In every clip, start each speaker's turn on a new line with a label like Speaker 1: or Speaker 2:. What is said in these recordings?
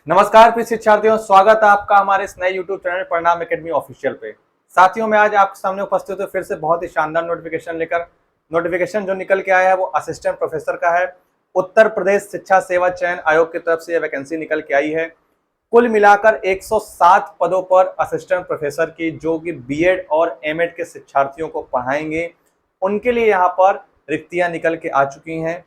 Speaker 1: नमस्कार प्रिय शिक्षार्थियों, स्वागत है आपका हमारे इस नए YouTube चैनल परिणाम एकेडमी ऑफिशियल पे। साथियों, मैं आज आपके सामने उपस्थित हूँ फिर से बहुत ही शानदार नोटिफिकेशन लेकर। नोटिफिकेशन जो निकल के आया है वो असिस्टेंट प्रोफेसर का है। उत्तर प्रदेश शिक्षा सेवा चयन आयोग की तरफ से यह वैकेंसी निकल के आई है। कुल मिलाकर 107 पदों पर असिस्टेंट प्रोफेसर की, जो कि बीएड और एमएड के शिक्षार्थियों को पढ़ाएंगे, उनके लिए यहाँ पर रिक्तियां निकल के आ चुकी हैं।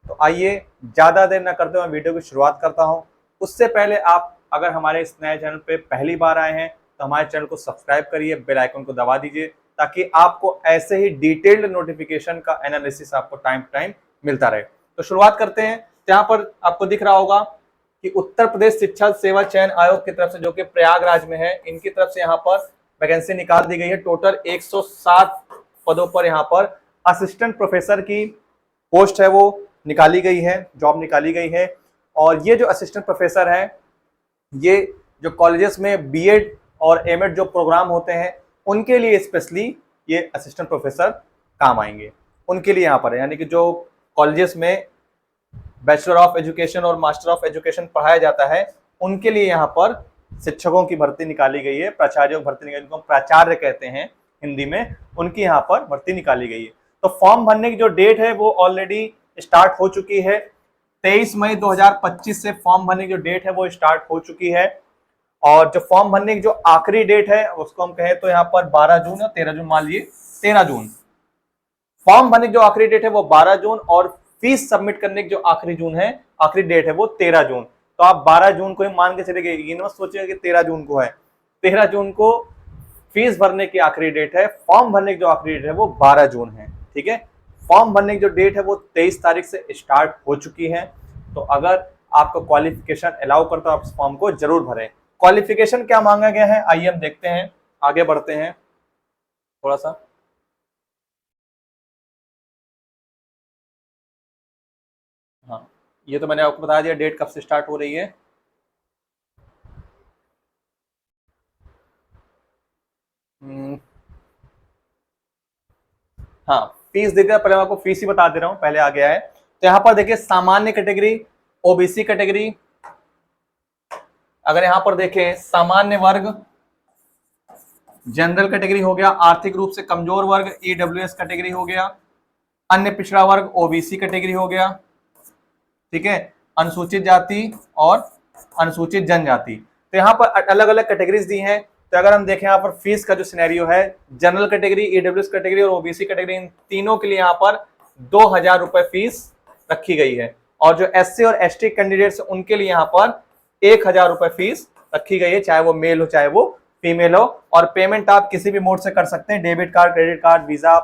Speaker 1: तो आइए ज़्यादा देर न करते हुए वीडियो की शुरुआत करता हूँ। उससे पहले आप अगर हमारे इस नए चैनल पे पहली बार आए हैं तो हमारे चैनल को सब्सक्राइब करिए, बेल आइकन को दबा दीजिए, ताकि आपको ऐसे ही डिटेल्ड नोटिफिकेशन का एनालिसिस आपको टाइम टू टाइम मिलता रहे। तो शुरुआत करते हैं। यहाँ पर आपको दिख रहा होगा कि उत्तर प्रदेश शिक्षा सेवा चयन आयोग की तरफ से, जो कि प्रयागराज में है, इनकी तरफ से यहाँ पर वैकेंसी निकाल दी गई है। टोटल 107 पदों पर यहाँ पर असिस्टेंट प्रोफेसर की पोस्ट है वो निकाली गई है, जॉब निकाली गई है। और ये जो असिस्टेंट प्रोफेसर है, ये जो कॉलेजेस में बीएड और एमएड जो प्रोग्राम होते हैं उनके लिए स्पेशली ये असिस्टेंट प्रोफेसर काम आएंगे, उनके लिए यहाँ पर है। यानी कि जो कॉलेजेस में बैचलर ऑफ एजुकेशन और मास्टर ऑफ एजुकेशन पढ़ाया जाता है, उनके लिए यहाँ पर शिक्षकों की भर्ती निकाली गई है, प्राचार्यों की भर्ती निकाली, जिनको प्राचार्य कहते हैं हिंदी में, उनकी यहाँ पर भर्ती निकाली गई है। तो फॉर्म भरने की जो डेट है वो ऑलरेडी स्टार्ट हो चुकी है। 23 मई 2025 से फॉर्म भरने की जो डेट है वो स्टार्ट हो चुकी है। और जो फॉर्म भरने की जो आखिरी डेट है उसको हम कहें तो यहाँ पर 12 जून या 13 जून मान लीजिए, 13 जून फॉर्म भरने की जो आखिरी डेट है वो 12 जून, और फीस सबमिट करने की जो आखिरी डेट है वो 13 जून। तो आप 12 जून को ही मान के चले गए, ये मत सोचिएगा कि 13 जून को है। 13 जून को फीस भरने की आखिरी डेट है, फॉर्म भरने की जो आखिरी डेट है वो 12 जून है। ठीक है, फॉर्म भरने की जो डेट है वो 23 तारीख से स्टार्ट हो चुकी है। तो अगर आपका क्वालिफिकेशन अलाउ करता है आप इस फॉर्म को जरूर भरें। क्वालिफिकेशन क्या मांगा गया है, आइए हम देखते हैं, आगे बढ़ते हैं थोड़ा सा। हाँ, ये तो मैंने आपको बता दिया डेट कब से स्टार्ट हो रही है। हाँ, फीस देखिए, पहले मैं आपको फीस ही बता दे रहा हूँ, पहले आ गया है। तो यहाँ पर देखिए, सामान्य कैटेगरी, ओबीसी कैटेगरी, अगर यहाँ पर देखें सामान्य वर्ग, जनरल कैटेगरी हो गया, आर्थिक रूप से कमजोर वर्ग ईडब्ल्यूएस कैटेगरी हो गया, अन्य पिछड़ा वर्ग ओबीसी कैटेगरी हो गया, ठीक है, अनुसूचित जाति और अनुसूचित जनजाति। तो यहाँ पर अलग अलग कैटेगरीज दी हैं। तो अगर हम देखें यहाँ पर फीस का जो सिनेरियो है, जनरल कैटेगरी, ईडब्ल्यूएस कैटेगरी और ओबीसी कैटेगरी, इन तीनों के लिए यहाँ पर 2000 रुपए फीस रखी गई है। और जो एससी और एसटी कैंडिडेट्स उनके लिए यहाँ पर 1000 रुपए फीस रखी गई है, चाहे वो मेल हो चाहे वो फीमेल हो। और पेमेंट आप किसी भी मोड से कर सकते हैं, debit card, credit card, visa,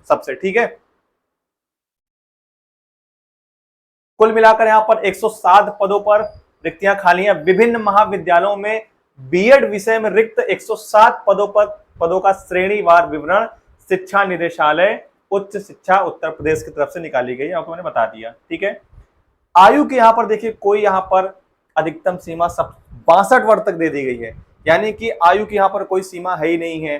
Speaker 1: सबसे। ठीक है, कुल मिलाकर यहाँ पर 107 पदों पर रिक्तियां खाली हैं। विभिन्न महाविद्यालयों में बीएड विषय में रिक्त 107 पदों का श्रेणीवार विवरण शिक्षा निदेशालय उच्च शिक्षा उत्तर प्रदेश की तरफ से निकाली गई, आपको मैंने बता दिया। ठीक है, आयु की यहाँ पर देखिए, कोई यहाँ पर अधिकतम सीमा सब 62 वर्ष तक दे दी गई है। यानी कि आयु की यहाँ पर कोई सीमा है ही नहीं है,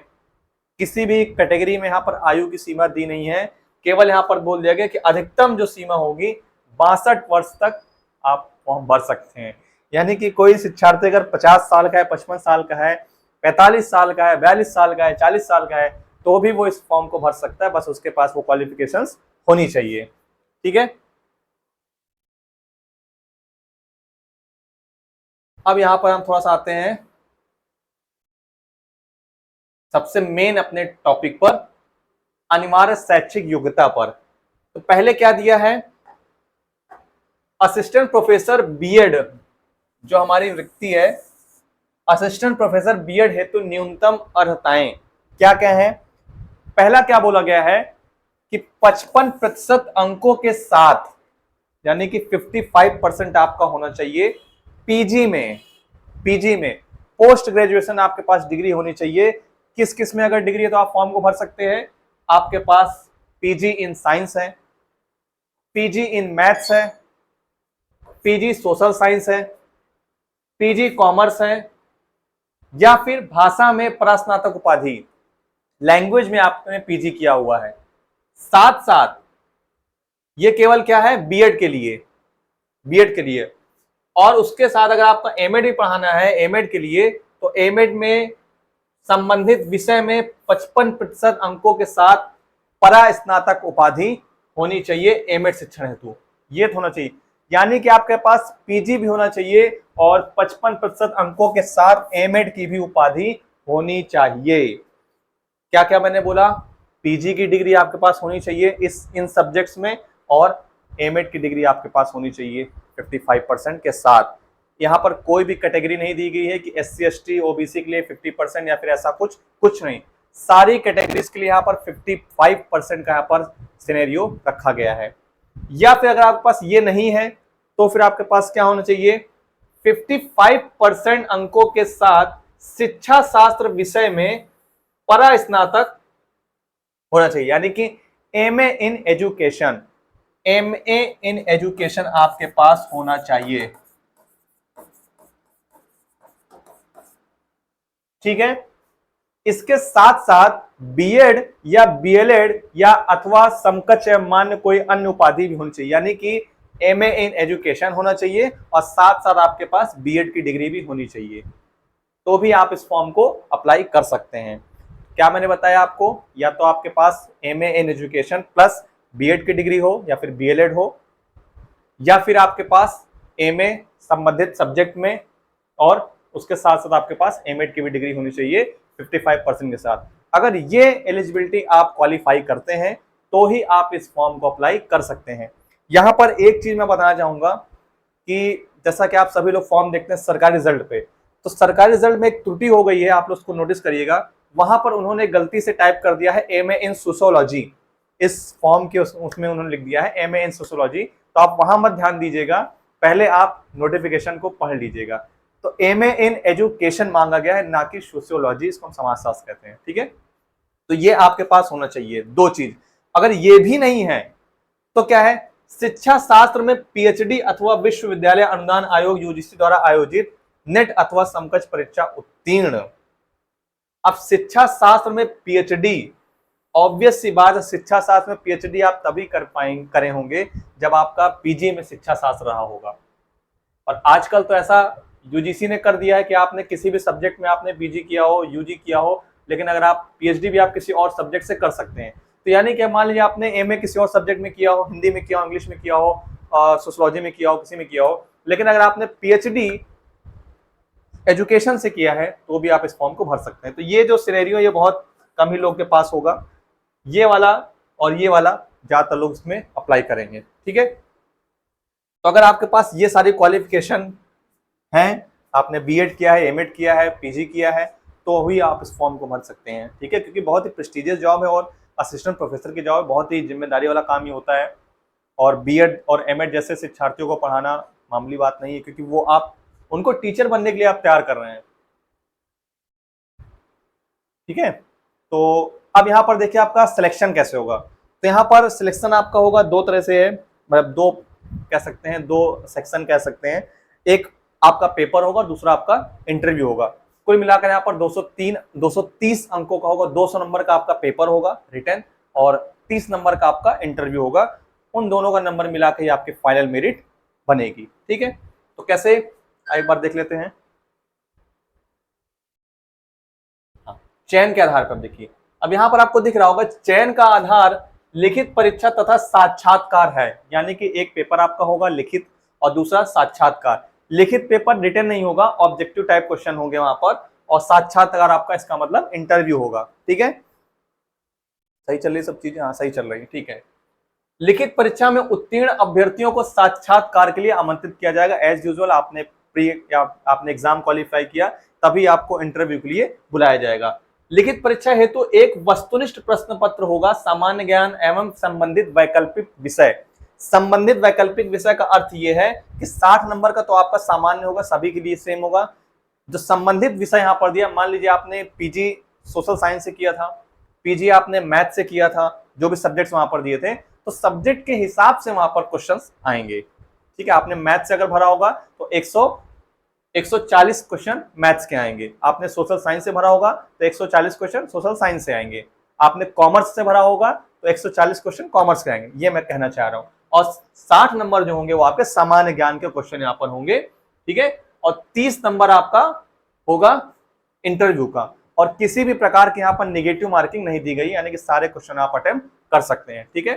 Speaker 1: किसी भी कैटेगरी में यहाँ पर आयु की सीमा दी नहीं है। केवल यहाँ पर बोल दिया गया कि अधिकतम जो सीमा होगी 62 वर्ष तक आप फॉर्म भर सकते हैं। यानी कि कोई शिक्षार्थी अगर 50 साल का है, 55 साल का है, 45 साल का है, 42 साल का है, 40 साल का है, तो भी वो इस फॉर्म को भर सकता है, बस उसके पास वो क्वालिफिकेशंस होनी चाहिए। ठीक है, अब यहां पर हम थोड़ा सा आते हैं सबसे मेन अपने टॉपिक पर, अनिवार्य शैक्षिक योग्यता पर। तो पहले क्या दिया है, असिस्टेंट प्रोफेसर बीएड जो हमारी रिक्ति है, असिस्टेंट प्रोफेसर बीएड हेतु न्यूनतम अर्हताएं क्या क्या है। पहला क्या बोला गया है कि 55% अंकों के साथ, यानी कि 55% आपका होना चाहिए पीजी में। पोस्ट ग्रेजुएशन आपके पास डिग्री होनी चाहिए। किस किस में अगर डिग्री है तो आप फॉर्म को भर सकते हैं। आपके पास पीजी इन साइंस है, पीजी इन मैथ्स है, पीजी सोशल साइंस है, पीजी कॉमर्स है, या फिर भाषा में परास्नातक उपाधि, लैंग्वेज में आपने पीजी किया हुआ है। साथ साथ ये केवल क्या है, बीएड के लिए। और उसके साथ अगर आपका एमएड भी पढ़ाना है एमएड के लिए, तो एमएड में संबंधित विषय में 55% अंकों के साथ परास्नातक उपाधि होनी चाहिए एमएड शिक्षण हेतु। ये होना चाहिए, यानी कि आपके पास पीजी भी होना चाहिए और 55% अंकों के साथ एमएड की भी उपाधि होनी चाहिए। क्या क्या मैंने बोला? पीजी की डिग्री आपके पास होनी चाहिए इन सब्जेक्ट्स में, और एमएड की डिग्री आपके पास होनी चाहिए 55% के साथ। यहाँ पर कोई भी कैटेगरी नहीं दी गई है कि SC ST OBC के लिए 50% या फिर ऐसा कुछ नहीं। सारी कैटेगरीज के लिए यहाँ पर 55% का यहाँ पर सिनेरियो रखा गया है। या फिर अगर आपके पास ये नहीं है तो फिर आपके पास क्या होना चाहिए? 55% अंकों के साथ शिक्षा शास्त्र विषय में परास्नातक होना चाहिए, यानी कि MA in education, MA in education आपके पास होना चाहिए। ठीक है, इसके साथ साथ बीएड या बीएलएड या अथवा समकक्ष या मान्य कोई अन्य उपाधि भी होनी चाहिए, यानी कि MA इन एजुकेशन होना चाहिए और साथ साथ आपके पास बीएड की डिग्री भी होनी चाहिए, तो भी आप इस फॉर्म को अप्लाई कर सकते हैं। क्या मैंने बताया आपको? या तो आपके पास MA in education plus BEd की डिग्री हो या फिर बीएलएड हो, या फिर आपके पास MA संबंधित सब्जेक्ट में और उसके साथ साथ आपके पास एमएड की भी डिग्री होनी चाहिए 55% के साथ। अगर ये एलिजिबिलिटी आप क्वालिफाई करते हैं तो ही आप इस फॉर्म को अप्लाई कर सकते हैं। यहाँ पर एक चीज मैं बताना चाहूंगा कि जैसा कि आप सभी लोग फॉर्म देखते हैं सरकारी रिजल्ट पे, तो सरकारी रिजल्ट में एक त्रुटि हो गई है, आप लोग उसको नोटिस करिएगा। वहां पर उन्होंने गलती से टाइप कर दिया है MA इन सोशियोलॉजी, इस फॉर्म के उसमें उन्होंने लिख दिया है MA इन सोशियोलॉजी, तो आप वहां मत ध्यान दीजिएगा, पहले आप नोटिफिकेशन को पढ़ लीजिएगा। तो MA इन एजुकेशन मांगा गया है, ना कि सोशियोलॉजी, इसको हम समाजशास्त्र कहते हैं। ठीक है, तो ये आपके पास होना चाहिए दो चीज। अगर ये भी नहीं है तो क्या है? शिक्षा शास्त्र में PhD अथवा विश्वविद्यालय अनुदान आयोग UGC द्वारा आयोजित नेट अथवा समकक्ष परीक्षा उत्तीर्ण। अब शिक्षा शास्त्र में PhD, ऑब्वियस सी बात है, शिक्षा शास्त्र में PhD आप तभी करे होंगे जब आपका PG में शिक्षा शास्त्र रहा होगा। और आजकल तो ऐसा UGC ने कर दिया है कि आपने किसी भी सब्जेक्ट में आपने PG किया हो, UG किया हो, लेकिन अगर आप PhD भी आप किसी और सब्जेक्ट से कर सकते हैं। तो यानी कि मान लीजिए आपने MA किसी और सब्जेक्ट में किया हो, हिंदी में किया हो, इंग्लिश में किया हो, सोशियोलॉजी में किया हो, किसी में किया हो, लेकिन अगर आपने PhD एजुकेशन से किया है तो भी आप इस फॉर्म को भर सकते हैं। तो ये जो सिनेरियो है ये बहुत कम ही लोग के पास होगा, ये वाला और ये वाला ज्यादातर लोग इसमें अप्लाई करेंगे। ठीक है, तो अगर आपके पास ये सारी क्वालिफिकेशन हैं, आपने बीएड किया है, एमएड किया है, पीजी किया है, तो ही आप इस फॉर्म को भर सकते हैं। ठीक है, क्योंकि बहुत ही प्रेस्टिजियस जॉब है और असिस्टेंट प्रोफेसर की जॉब है, बहुत ही जिम्मेदारी वाला काम ही होता है। और बीएड और एमएड जैसे शिक्षार्थियों को पढ़ाना मामूली बात नहीं है, क्योंकि वो आप उनको टीचर बनने के लिए आप तैयार कर रहे हैं। ठीक है, तो अब यहाँ पर देखिए आपका सिलेक्शन कैसे होगा। तो यहाँ पर सिलेक्शन आपका होगा दो तरह से है, मतलब दो कह सकते हैं, दो सेक्शन कह सकते हैं। एक आपका पेपर होगा, दूसरा आपका इंटरव्यू होगा। कुल मिलाकर यहाँ पर 230 अंकों का होगा, 200 नंबर का आपका पेपर होगा रिटन और 30 नंबर का आपका इंटरव्यू होगा। उन दोनों का नंबर मिलाकर ही आपकी फाइनल मेरिट बनेगी। ठीक है, तो कैसे एक बार देख लेते हैं। चयन के आधार पर देखिए, अब यहाँ पर आपको दिख रहा होगा चयन का आधार लिखित परीक्षा तथा साक्षात्कार है, यानी कि एक पेपर आपका होगा लिखित और दूसरा साक्षात्कार। लिखित पेपर रिटन नहीं होगा, ऑब्जेक्टिव टाइप क्वेश्चन होंगे वहां पर, और साक्षात्कार आपका इसका मतलब इंटरव्यू होगा। ठीक है, सही चल रही सब चीजें? हाँ सही चल रही है। ठीक है, लिखित परीक्षा में उत्तीर्ण अभ्यर्थियों को साक्षात्कार के लिए आमंत्रित किया जाएगा। एज यूजुअल आपने एग्जाम क्वालिफाई किया तभी आपको इंटरव्यू के लिए बुलाया जाएगा। लिखित परीक्षा हेतु एक वस्तुनिष्ठ प्रश्न पत्र होगा, सामान्य ज्ञान एवं संबंधित वैकल्पिक विषय। संबंधित वैकल्पिक विषय का अर्थ यह है कि 60 नंबर का तो आपका सामान्य होगा, सभी के लिए सेम होगा। जो संबंधित विषय यहाँ पर दिया, मान लीजिए आपने पीजी सोशल साइंस से किया था, पीजी आपने मैथ से किया था, जो भी सब्जेक्ट्स वहां पर दिए थे, तो सब्जेक्ट के हिसाब से वहां पर क्वेश्चंस आएंगे। ठीक है, आपने मैथ से अगर भरा होगा तो 140 क्वेश्चन मैथ्स के आएंगे। आपने सोशल साइंस से भरा होगा तो 140 क्वेश्चन सोशल साइंस से आएंगे। आपने कॉमर्स से भरा होगा तो 140 क्वेश्चन कॉमर्स के आएंगे। ये मैं कहना चाह रहा हूं। और 60 नंबर जो होंगे वो आपके सामान्य ज्ञान के क्वेश्चन यहाँ पर होंगे, ठीक है, और 30 नंबर आपका होगा इंटरव्यू का, और किसी भी प्रकार की यहाँ पर निगेटिव मार्किंग नहीं दी गई, यानी कि सारे क्वेश्चन आप अटेम्प्ट कर सकते हैं। ठीक है,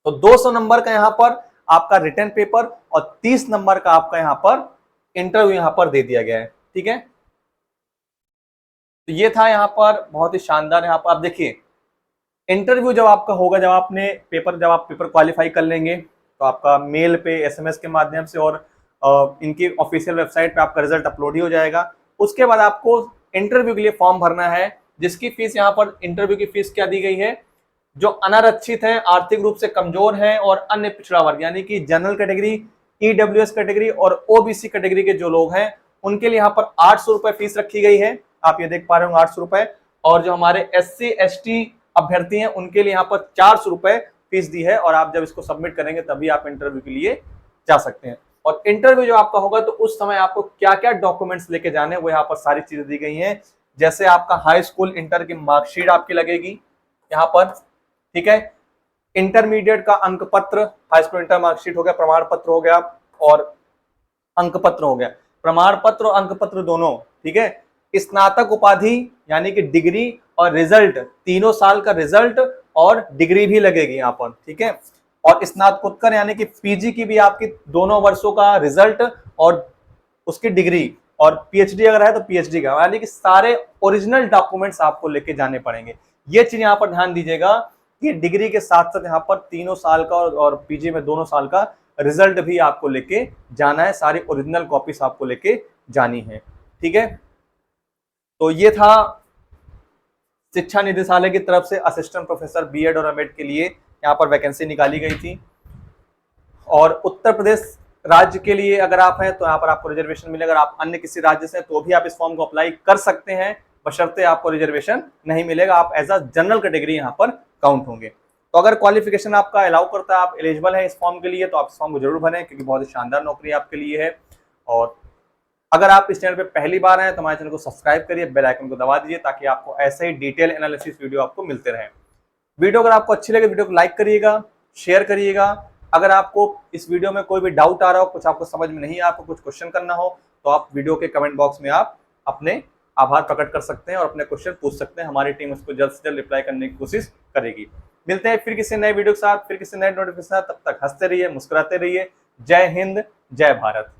Speaker 1: तो 200 नंबर का यहाँ पर आपका रिटन पेपर और 30 नंबर का आपका यहाँ पर इंटरव्यू यहाँ पर दे दिया गया है। ठीक है, तो ये था यहाँ पर बहुत ही शानदार। यहाँ पर आप देखिए इंटरव्यू जब आपका होगा, जब आप पेपर क्वालिफाई कर लेंगे, तो आपका मेल पे, एसएमएस के माध्यम से और इनकी ऑफिशियल वेबसाइट पे आपका रिजल्ट अपलोड ही हो जाएगा। उसके बाद आपको इंटरव्यू के लिए फॉर्म भरना है, जिसकी फीस यहाँ पर इंटरव्यू की फीस क्या दी गई है, जो अनारक्षित है, आर्थिक रूप से कमजोर है और अन्य पिछड़ा वर्ग, यानी कि जनरल कैटेगरी, ईडब्ल्यूएस कैटेगरी और ओबीसी कैटेगरी के जो लोग हैं उनके लिए यहाँ पर 800 रुपए फीस रखी गई है। आप ये देख पा रहे होंगे 800 रुपए, और जो हमारे एससी एसटी अभ्यर्थी हैं उनके लिए यहाँ पर 400 रुपए फीस दी है, और आप जब इसको सबमिट करेंगे तभी आप इंटरव्यू के लिए जा सकते हैं। और इंटरव्यू जो आपका होगा तो उस समय आपको क्या क्या डॉक्यूमेंट्स लेके जाने वो यहाँ पर सारी चीजें दी गई हैं। जैसे आपका हाई स्कूल इंटर की मार्कशीट आपकी लगेगी यहाँ पर, ठीक है, इंटरमीडिएट का अंक पत्र, हाई स्कूल इंटर मार्कशीट हो गया, प्रमाण पत्र हो गया और अंक पत्र हो गया, प्रमाण पत्र और अंक पत्र दोनों। ठीक है, स्नातक उपाधि यानी कि डिग्री और रिजल्ट, तीनों साल का रिजल्ट और डिग्री भी लगेगी यहाँ पर। ठीक है, और स्नातकोत्तर यानी कि पीजी की भी आपकी दोनों वर्षों का रिजल्ट और उसकी डिग्री, और पीएचडी अगर है तो पीएचडी का, यानी कि सारे ओरिजिनल डॉक्यूमेंट्स आपको लेके जाने पड़ेंगे। ये चीज यहाँ पर ध्यान दीजिएगा कि डिग्री के साथ साथ यहाँ पर तीनों साल का और पीजी में दोनों साल का रिजल्ट भी आपको लेके जाना है, सारी ओरिजिनल कॉपीज आपको लेके जानी है। ठीक है, तो ये था शिक्षा निदेशालय की तरफ से असिस्टेंट प्रोफेसर बीएड और एमएड के लिए यहाँ पर वैकेंसी निकाली गई थी। और उत्तर प्रदेश राज्य के लिए अगर आप हैं तो यहाँ पर आपको रिजर्वेशन मिलेगा। अगर आप अन्य किसी राज्य से हैं तो भी आप इस फॉर्म को अप्लाई कर सकते हैं, बशर्ते आपको रिजर्वेशन नहीं मिलेगा, आप एज अ जनरल कैटेगरी यहाँ पर काउंट होंगे। तो अगर क्वालिफिकेशन आपका अलाउ करता है, आप एलिजिबल है इस फॉर्म के लिए, तो आप इस फॉर्म को जरूर भरें, क्योंकि बहुत ही शानदार नौकरी आपके लिए है। और अगर आप इस चैनल पे पहली बार हैं तो हमारे चैनल को सब्सक्राइब करिए, बेल आइकन को दबा दीजिए, ताकि आपको ऐसे ही डिटेल एनालिसिस वीडियो आपको मिलते रहे। वीडियो अगर आपको अच्छी लगे, वीडियो को लाइक करिएगा, शेयर करिएगा। अगर आपको इस वीडियो में कोई भी डाउट आ रहा हो, कुछ आपको समझ में नहीं, आपको कुछ क्वेश्चन करना हो, तो आप वीडियो के कमेंट बॉक्स में आप अपने आभार प्रकट कर सकते हैं और अपने क्वेश्चन पूछ सकते हैं। हमारी टीम उसको जल्द से जल्द रिप्लाई करने की कोशिश करेगी। मिलते हैं फिर किसी नए वीडियो के साथ, फिर किसी नए नोटिफिकेशन के साथ। तब तक हंसते रहिए, मुस्कुराते रहिए। जय हिंद, जय भारत।